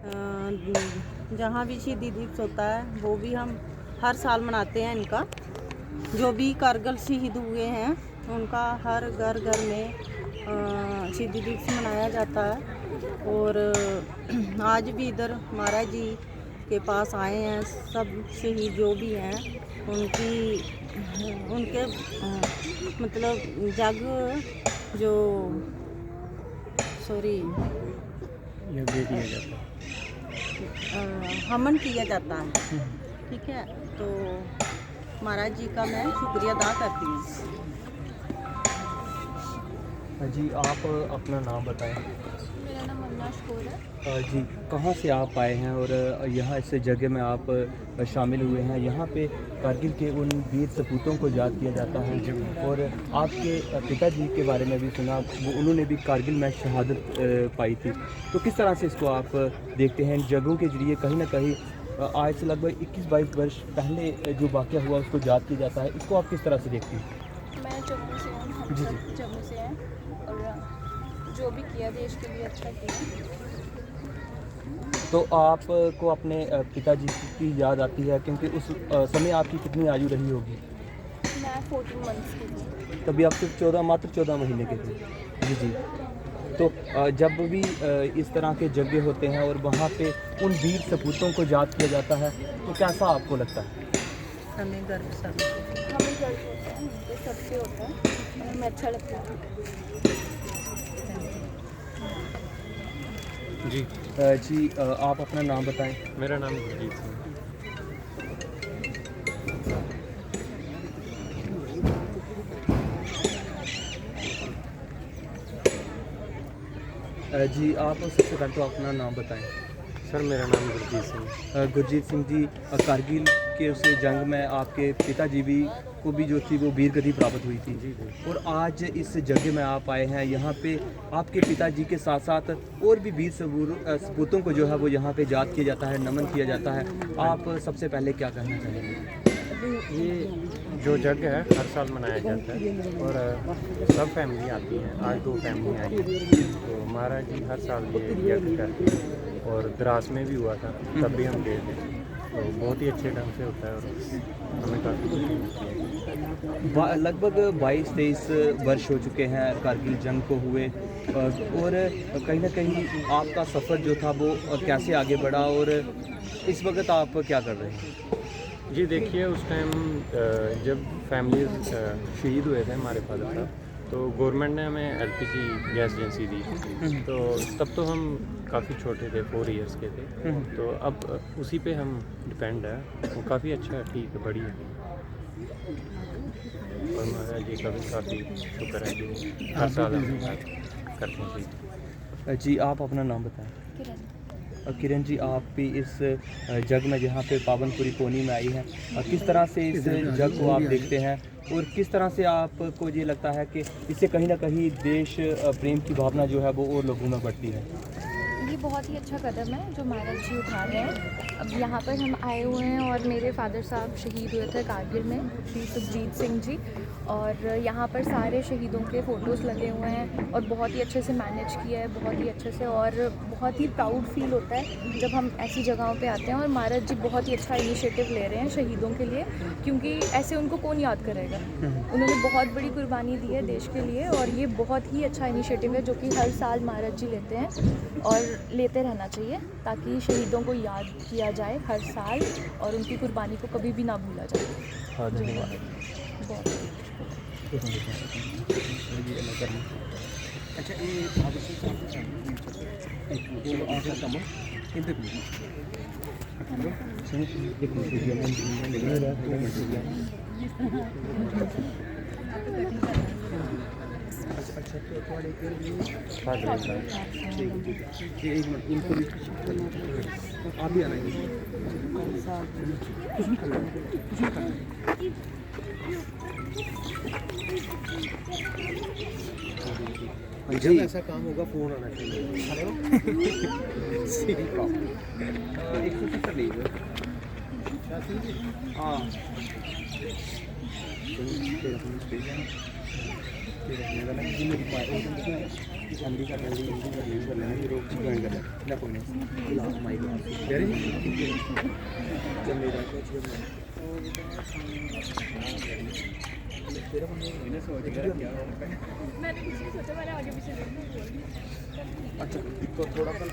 जहाँ भी शहीदी दिवस होता है वो भी हम हर साल मनाते हैं इनका। जो भी कारगिल शहीद हुए हैं उनका हर घर घर में शहीदी दिवस मनाया जाता है। और आज भी इधर महाराज जी के पास आए हैं सब शहीद जो भी हैं उनके मतलब जग जो सॉरी ये दे दिया जाता है। हवन किया जाता है। ठीक है, तो महाराज जी का मैं शुक्रिया अदा करती हूँ। जी आप अपना नाम बताएं। मेरा नाम अविनाश कौर है। जी कहाँ से आप आए हैं और यहाँ इस जगह में आप शामिल हुए हैं? यहाँ पे कारगिल के उन वीर सपूतों को याद किया जाता है और आपके पिताजी के बारे में भी सुना, वो उन्होंने भी कारगिल में शहादत पाई थी। तो किस तरह से इसको आप देखते हैं? इन जगहों के जरिए कहीं ना कहीं आज से लगभग 21-22 वर्ष पहले जो वाक़या हुआ उसको याद किया जाता है, इसको आप किस तरह से देखती हैं? मैं जम्मू से हूँ, हम जी, सब जम्मू से हैं और जो भी किया देश के लिए अच्छा किया। तो आपको अपने पिताजी की याद आती है क्योंकि उस समय आपकी कितनी आयु रही होगी? मैं 14 मंथ्स की थी। तभी आप सिर्फ मात्र 14 महीने के थे। जी जी। तो जब भी इस तरह के जगह होते हैं और वहाँ पे उन वीर सपूतों को याद किया जाता है तो कैसा आपको लगता है? हमें गर्व सब हमें गर्व होता है, ये सबसे होता है और हमें अच्छा लगता है। जी जी आप अपना नाम बताएं। मेरा नाम गुरजीत सिंह। जी आप सबसे पहले तो अपना नाम बताएं। सर मेरा नाम गुरजीत सिंह। गुरजीत सिंह जी, कारगिल के उस जंग में आपके पिताजी भी को भी जो थी वो वीर गति प्राप्त हुई थी। जी जी। और आज इस जगह में आप आए हैं, यहाँ पे आपके पिताजी के साथ साथ और भी वीर सपूतों को जो है वो यहाँ पे याद किया जाता है, नमन किया जाता है। आप सबसे पहले क्या कहना चाहेंगे? ये जो जग है हर साल मनाया जाता है और सब फैमिली आती हैं। आज 2 फैमिली आई हैं तो महाराज जी हर साल ये यज्ञ करते हैं और द्रास में भी हुआ था, तब भी हम गए थे। तो बहुत ही अच्छे ढंग से होता है और हमें काफ़ी खुशी मिलती है। लगभग 22-23 वर्ष हो चुके हैं कारगिल जंग को हुए और कहीं ना कहीं आपका सफ़र जो था वो कैसे आगे बढ़ा और इस वक्त आप क्या कर रहे हैं? जी देखिए, उस टाइम जब फैमिलीज शहीद हुए थे हमारे फादर साहब, तो गवर्नमेंट ने हमें एलपीजी गैस एजेंसी दी। तो तब तो हम काफ़ी छोटे थे, 4 इयर्स के थे। तो अब उसी पे हम डिपेंड है। वो काफ़ी अच्छा है, ठीक है, बढ़िया है। और महाराज जी का भी काफ़ी शुक्र है जो हर साल हम करते हैं। जी आप अपना नाम बताएं। किरण। किरण जी, आप भी इस जग में जहाँ पे पावनपुरी कोनी में आई हैं, किस तरह से इस जग को आप देखते हैं और किस तरह से आपको ये लगता है कि इससे कहीं ना कहीं देश प्रेम की भावना जो है वो और लोगों में बढ़ती है? ये बहुत ही अच्छा कदम है जो महाराज जी उठा रहे हैं। अब यहाँ पर हम आए हुए हैं और मेरे फादर साहब शहीद हुए थे कारगिल में, श्री सुखजीत सिंह जी, और यहाँ पर सारे शहीदों के फ़ोटोज़ लगे हुए हैं और बहुत ही अच्छे से मैनेज किया है, बहुत ही अच्छे से। और बहुत ही प्राउड फील होता है जब हम ऐसी जगहों पे आते हैं और महाराज जी बहुत ही अच्छा इनिशिएटिव ले रहे हैं शहीदों के लिए, क्योंकि ऐसे उनको कौन याद करेगा। उन्होंने बहुत बड़ी कुर्बानी दी है देश के लिए और ये बहुत ही अच्छा इनिशिएटिव है जो कि हर साल महाराज जी लेते हैं और लेते रहना चाहिए ताकि शहीदों को याद किया जाए हर साल और उनकी कुर्बानी को कभी भी ना भूला जाए। हाँ, धन्यवाद। बहुत अच्छा ये एक मिनट इनको भी आप भी आना कुछ नहीं करना कुछ नहीं करना। जब ऐसा काम होगा फ़ोन आना चाहिए। हेलो 170 लीजिए। हाँ तेरा हिंदी कर लेंगे, हिंदी कर लेंगे, फिर वो ज्वाइन कर लेंगे ना, कोई नहीं लास्ट माइक कह रहे हैं जब मेरा तेरा मैंने सोच क्या मैंने कुछ नहीं सोचा, मैंने आगे पीछे देखा। अच्छा तो थोड़ा सा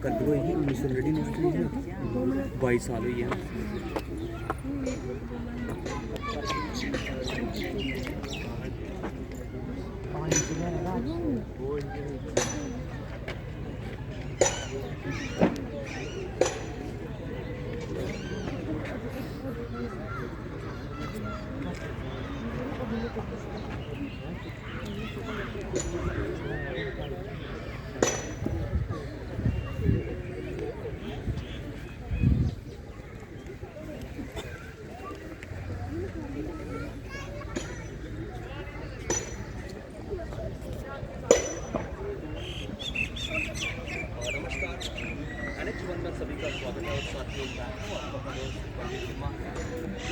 कर दो ये 22 साल हुई है। सभी का स्वागत है और साथियों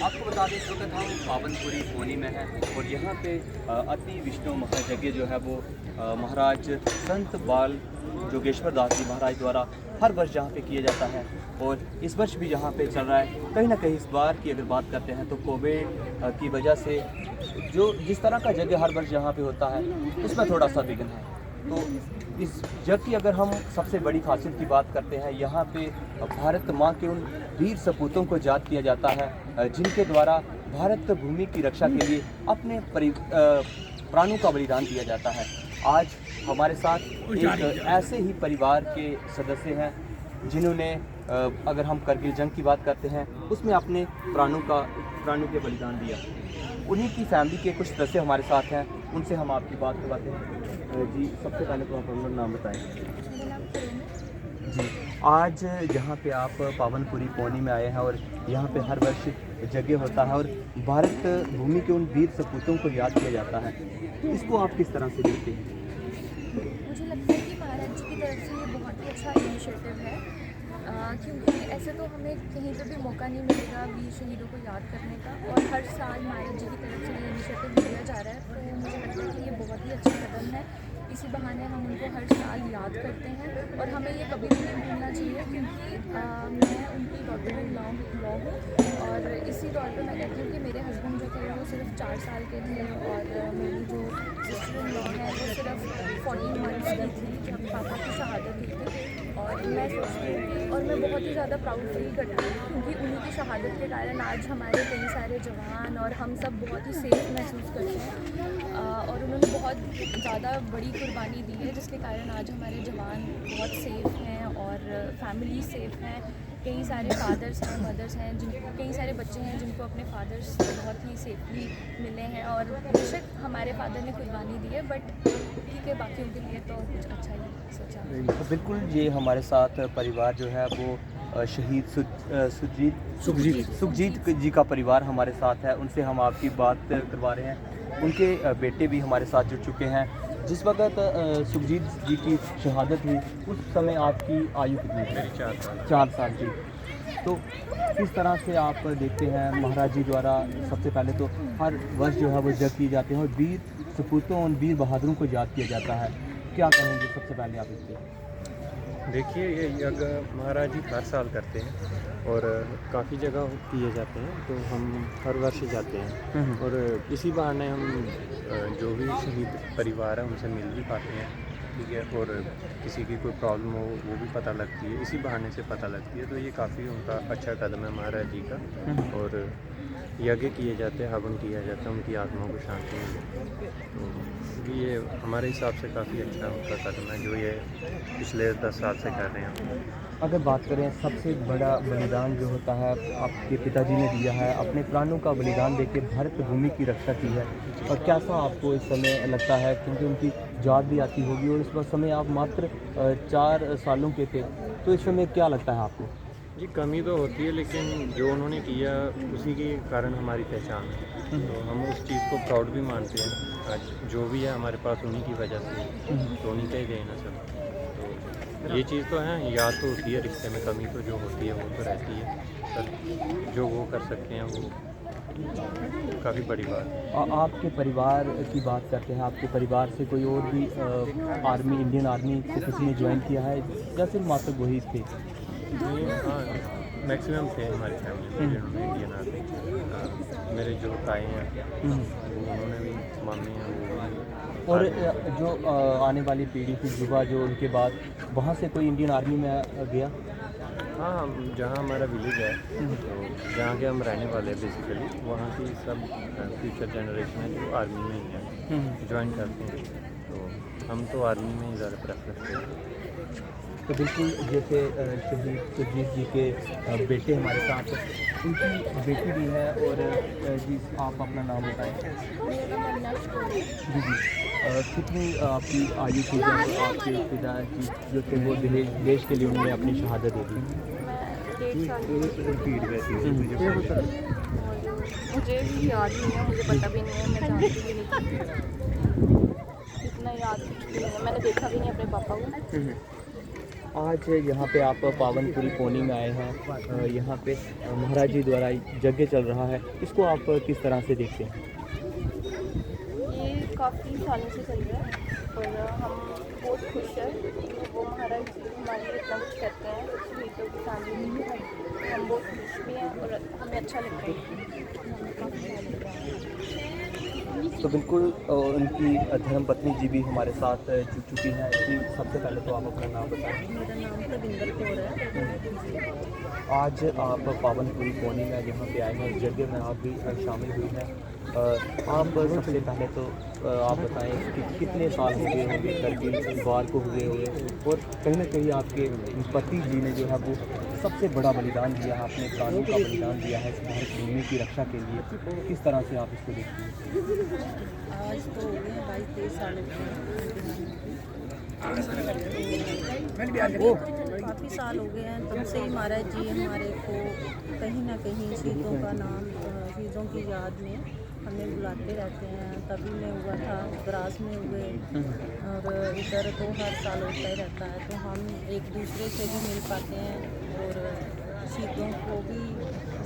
आपको बता दें इस वक्त हम पावनपुरी पोनी में हैं और यहाँ पे अति विष्णु महायज्ञ जो है वो महाराज संत बाल जोगेश्वर दास जी महाराज द्वारा हर वर्ष यहाँ पे किया जाता है और इस वर्ष भी यहाँ पे चल रहा है। कहीं ना कहीं इस बार की अगर बात करते हैं तो कोविड की वजह से जो जिस तरह का यज्ञ हर वर्ष यहाँ पे होता है उसमें थोड़ा सा विघ्न है। तो इस यज्ञ की अगर हम सबसे बड़ी खासियत की बात करते हैं, यहाँ पे भारत माँ के उन वीर सपूतों को याद किया जाता है जिनके द्वारा भारत भूमि की रक्षा के लिए अपने प्राणों का बलिदान दिया जाता है। आज हमारे साथ एक ऐसे ही परिवार के सदस्य हैं जिन्होंने अगर हम करगिल जंग की बात करते हैं उसमें अपने प्राणों के बलिदान दिया। उन्हीं की फैमिली के कुछ सदस्य हमारे साथ हैं, उनसे हम आपकी बात करवाते हैं। जी सबसे पहले तो आप अपना नाम बताएं। जी आज जहाँ पे आप पावनपुरी पोनी में आए हैं और यहाँ पे हर वर्ष यज्ञ होता है और भारत भूमि के उन वीर सपूतों को याद किया जाता है, इसको आप किस तरह से देखते हैं? मुझे लगता है कि महाराज जी की तरफ से ये बहुत ही अच्छा इनिशिएटिव है, क्योंकि ऐसे तो हमें कहीं पर भी मौका नहीं मिलेगा वीर शहीदों को याद करने का और हर साल महाराज जी की तरफ से ये इनिशिएटिव लिया जा रहा है। तो मुझे लगता है कि ये बहुत ही अच्छा कदम है। इसी बहाने हम उनको हर साल याद करते हैं और हमें ये कभी भी नहीं भूलना चाहिए, क्योंकि मैं उनकी डॉटर इन लॉ हूँ और इसी तौर पे मैं कहती हूँ कि मेरे हस्बैंड जो थे वो सिर्फ 4 साल के थे और मेरी जो सिस्टर इन लॉ है वो सिर्फ 14 मंथ्स की थी जब पापा की शहादत हुई थी। और मैं सोचती हूँ कि और मैं बहुत ही ज़्यादा प्राउड फील करती हूँ, क्योंकि उन्हीं की शहादत के कारण आज हमारे कई सारे जवान और हम सब बहुत ही सेफ महसूस करते हैं और उन्होंने बहुत ज़्यादा बड़ी कुर्बानी दी है जिसके कारण आज हमारे जवान बहुत सेफ़ हैं और फैमिली सेफ़ हैं। कई सारे फादर्स हैं, मदर्स हैं, जिनको कई सारे बच्चे हैं जिनको अपने फादर्स बहुत ही सेफली मिले हैं और बेशक हमारे फादर ने कुर्बानी दी है बट ठीक है, बाकियों के लिए तो कुछ अच्छा ही सोचा। बिल्कुल, ये हमारे साथ परिवार जो है वो शहीद सुखजीत जी का परिवार हमारे साथ है, उनसे हम आपकी बात करवा रहे हैं। उनके बेटे भी हमारे साथ जुड़ चुके हैं। जिस वक्त सुखजीत जी की शहादत हुई उस समय आपकी आयु कितनी थी? मेरी 4 साल। 4 साल की। तो किस तरह से आप देखते हैं महाराज जी द्वारा सबसे पहले तो हर वर्ष जो है वो यज्ञ किए जाते हैं और वीर सपूतों और वीर बहादुरों को याद किया जाता है, क्या कहेंगे सबसे पहले आप इसके? देखिए, ये यज्ञ महाराज जी हर साल करते हैं और काफ़ी जगह किए जाते हैं, तो हम हर वर्ष जाते हैं और इसी बहाने हम जो भी शहीद परिवार है उनसे मिल भी पाते हैं, ठीक है, और किसी की कोई प्रॉब्लम हो वो भी पता लगती है, इसी बहाने से पता लगती है। तो ये काफ़ी उनका अच्छा कदम है महाराज जी का और यज्ञ किए जाते हैं, हवन किया जाता है उनकी आत्मा को शांति मिले। तो ये हमारे हिसाब से काफ़ी अच्छा उनका कदम है जो ये पिछले 10 साल से कर रहे हैं। अगर बात करें सबसे बड़ा बलिदान जो होता है आपके पिताजी ने दिया है, अपने प्राणों का बलिदान देके भारत भूमि की रक्षा की है, और कैसा आपको इस समय लगता है? क्योंकि उनकी याद भी आती होगी और इस वक्त समय आप मात्र 4 सालों के थे, तो इस समय क्या लगता है आपको? जी, कमी तो होती है लेकिन जो उन्होंने किया उसी के कारण हमारी पहचान है, तो हम उस चीज़ को प्राउड भी मानते हैं। आज जो भी है हमारे पास उन्हीं की वजह से, तो उन्हीं का ही देना सब। तो ये चीज़ तो है, याद तो होती है, रिश्ते में कमी तो जो होती है वो तो रहती है, पर जो वो कर सकते हैं वो काफ़ी बड़ी बात है। आपके परिवार की बात करते हैं, आपके परिवार से कोई और भी आर्मी, इंडियन आर्मी से किसी ने ज्वाइन किया है या सिर्फ मात्र वही थे? हाँ, मैक्सिमम थे हमारी फैमिली में जिन्होंने इंडियन आर्मी, मेरे जो ताए हैं वो उन्होंने भी, मम्मी हैं वो। और जो आने वाली पीढ़ी की युवा जो उनके बाद वहाँ से कोई इंडियन आर्मी में गया? हाँ, जहाँ हमारा विलेज है तो जहाँ के हम रहने वाले हैं बेसिकली, वहाँ की सब फ्यूचर जनरेशन है जो आर्मी में ही है, ज्वाइन करते हैं, तो हम तो आर्मी में ही ज़्यादा प्रेफरेंस देते हैं। तो बिल्कुल जैसे शहीद सुरजीत जी के बेटे हमारे साथ हैं, उनकी बेटी भी है। और जी आप अपना नाम बताएं। जी जी, कितनी आपकी आयु थी जब आपके पिताजी जो थे वो देश के लिए उन्होंने अपनी शहादत दे दी? मुझे भी याद नहीं है, मुझे पता भी नहीं है, मैं जानती भी नहीं, इतना याद कुछ भी नहीं है, मैंने देखा भी नहीं अपने पापा को। आज यहाँ पे आप पावनपुरी पोनी में आए हैं, यहाँ पे महाराज जी द्वारा यज्ञ चल रहा है, इसको आप किस तरह से देखते हैं? ये काफ़ी सालों से चल रहा है और हम बहुत खुश हैं, वो महाराज जी हमारे लिए इतना कुछ करते हैं, शहीदों की फैमिली में हम बहुत खुश भी हैं और हमें अच्छा लगता है। तो बिल्कुल उनकी धर्मपत्नी जी भी हमारे साथ जुड़ चुकी हैं। जी सबसे पहले तो आप अपना नाम बताएं। मेरा नाम तविंदर कौर है। आज आप पावनपुरी पोनी में जहाँ पे आए हैं, यज्ञ में आप भी शामिल हुई हैं। आप सबसे पहले तो आप बताएं कि कितने साल हो गए होंगे करगिल वार को हुए हुए, और कहीं ना कहीं आपके पति जी ने जो है वो सबसे बड़ा बलिदान दिया है, अपने प्राणों का बलिदान दिया है इस भारत भूमि की रक्षा के लिए। किस तरह से आप इसको देखते हैं? आज तो हो गए 22-23 साल हो गए, काफ़ी साल हो गए हैं, तब से ही महाराज जी हमारे को कहीं ना कहीं शहीदों का नाम, शहीदों की याद में हमें बुलाते रहते हैं। तभी में हुआ था, द्रास में हुए, और इधर तो हर साल होता ही रहता है, तो हम एक दूसरे से भी मिल पाते हैं और शहीदों को भी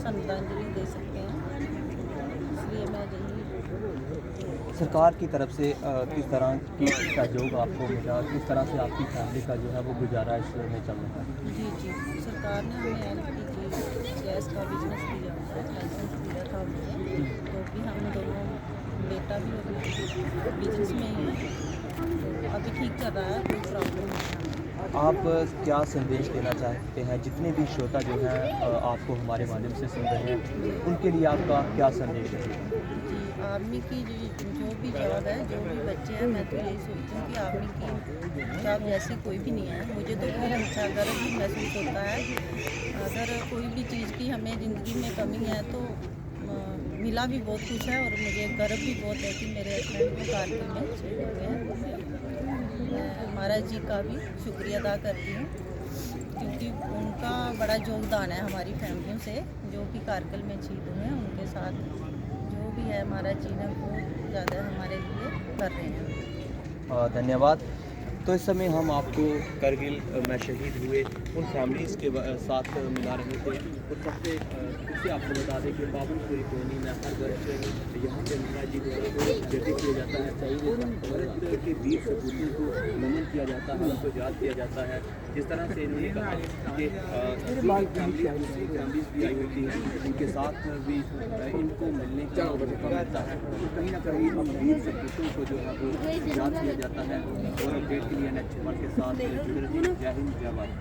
श्रद्धांजलि दे सकते हैं, इसलिए मैं यही। सरकार की तरफ से किस तरह की सहयोग आपको मिला, किस तरह से आपकी फैमिली का जो है वो गुजारा इसमें चल रहा है? जी जी, सरकार ने हमें LPG गैस का बिजनेस दिया, लाइसेंस दिया था हमने, तो भी हम दोनों, बेटा भी अभी बिजनेस में ही है, तो अभी ठीक चल रहा है, कोई प्रॉब्लम नहीं है। आप क्या संदेश देना चाहते हैं? जितने भी श्रोता जो हैं आपको हमारे माध्यम से सुन रहे हैं, उनके लिए आपका क्या संदेश है? जी, आर्मी की जो भी जॉब है, जो भी बच्चे हैं, मैं तो यही सोचती हूँ कि आर्मी की जॉब जैसी कोई भी नहीं है। मुझे तो बहुत अच्छा गर्व भी महसूस होता है। अगर कोई भी चीज़ की हमें ज़िंदगी में कमी है तो मिला भी बहुत कुछ है, और मुझे गर्व भी बहुत है कि मेरे हस्बैंड को कारगिल में शहीद हो गए हैं। मैं महाराज जी का भी शुक्रिया अदा करती हूँ, क्योंकि उनका बड़ा योगदान है हमारी फैमिलियों से, जो भी कारगिल में शहीद हुए हैं उनके साथ जो भी है महाराज जी ने बहुत ज़्यादा हमारे लिए कर रहे हैं। धन्यवाद। तो इस समय हम आपको करगिल में शहीद हुए उन फैमिलीज़ के साथ मिला रहे थे, और सबसे इससे आपको बता दें कि पावनपुरी पोनी में हर वर्ष यहाँ पे महाराज जी द्वारा यज्ञ किया जाता है, चाहिए भारत के वीर सपूतों को नमन किया जाता है, उनको याद किया जाता है। जिस तरह से इन्होंने कहा कि फैमिलीज भी आई होती हैं, उनके साथ भी इनको मिलने का मौका मिलता है, तो कहीं ना कहीं हम वीर सपूतों को जो है वो याद किया जाता है, और अपडेट के लिए NH1 के साथ जुड़े रहिए। जय हिंद, जय भारत।